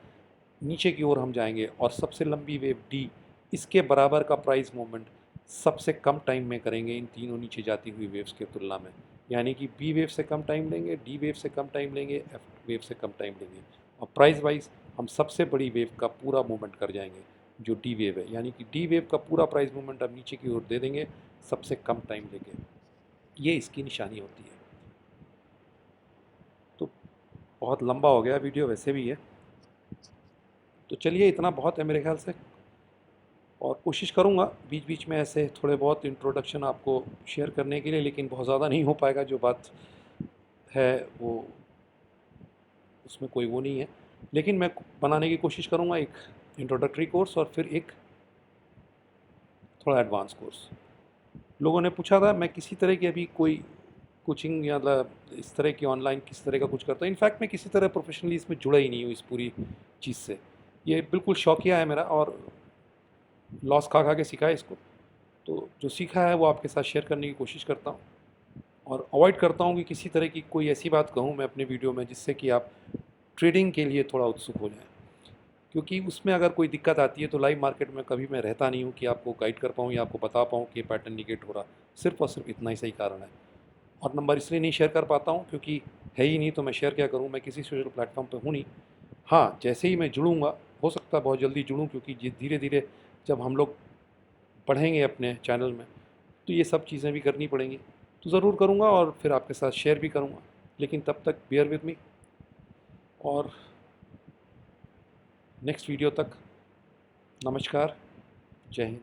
नीचे की ओर हम जाएंगे, और सबसे लंबी वेव डी, इसके बराबर का प्राइस मूवमेंट सबसे कम टाइम में करेंगे इन तीनों नीचे जाती हुई वेव्स के तुलना में। यानी कि बी वेव से कम टाइम लेंगे, डी वेव से कम टाइम लेंगे, एफ वेव से कम टाइम लेंगे, और प्राइस वाइज हम सबसे बड़ी वेव का पूरा मूवमेंट कर जाएंगे जो डी वेव है। यानी कि डी वेव का पूरा प्राइस मूवमेंट हम नीचे की ओर दे देंगे सबसे कम टाइम लेके। ये इसकी निशानी होती है। तो बहुत लंबा हो गया वीडियो वैसे भी है, तो चलिए इतना बहुत है मेरे ख्याल से, और कोशिश करूँगा बीच बीच में ऐसे थोड़े बहुत इंट्रोडक्शन आपको शेयर करने के लिए, लेकिन बहुत ज़्यादा नहीं हो पाएगा। जो बात है वो उसमें कोई वो नहीं है, लेकिन मैं बनाने की कोशिश करूँगा एक इंट्रोडक्टरी कोर्स और फिर एक थोड़ा एडवांस कोर्स। लोगों ने पूछा था मैं किसी तरह की अभी कोई कोचिंग या इस तरह की ऑनलाइन किस तरह का कुछ करता हूँ। इनफैक्ट मैं किसी तरह प्रोफेशनली इसमें जुड़ा ही नहीं हूँ इस पूरी चीज़ से। ये बिल्कुल शौकिया है मेरा, और लॉस खा खा के सीखा है इसको। तो जो सीखा है वो आपके साथ शेयर करने की कोशिश करता हूँ, और अवॉइड करता हूँ कि किसी तरह की कोई ऐसी बात कहूँ मैं अपने वीडियो में जिससे कि आप ट्रेडिंग के लिए थोड़ा उत्सुक हो जाएं, क्योंकि उसमें अगर कोई दिक्कत आती है तो लाइव मार्केट में कभी मैं रहता नहीं हूँ कि आपको गाइड कर पाऊँ या आपको बता पाऊँ कि ये पैटर्न निगेट हो रहा। सिर्फ और सिर्फ इतना ही सही कारण है। और नंबर इसलिए नहीं शेयर कर पाता हूँ क्योंकि है ही नहीं, तो मैं शेयर क्या करूँ, मैं किसी सोशल प्लेटफॉर्म पर हूँ नहीं। हाँ, जैसे ही मैं जुड़ूँगा, हो सकता है बहुत जल्दी जुड़ूँ, क्योंकि धीरे धीरे जब हम लोग बढ़ेंगे अपने चैनल में तो ये सब चीज़ें भी करनी पड़ेंगी। तो ज़रूर करूँगा और फिर आपके साथ शेयर भी करूँगा। लेकिन तब तक बियर विद मी, और नेक्स्ट वीडियो तक नमस्कार, जय हिंद।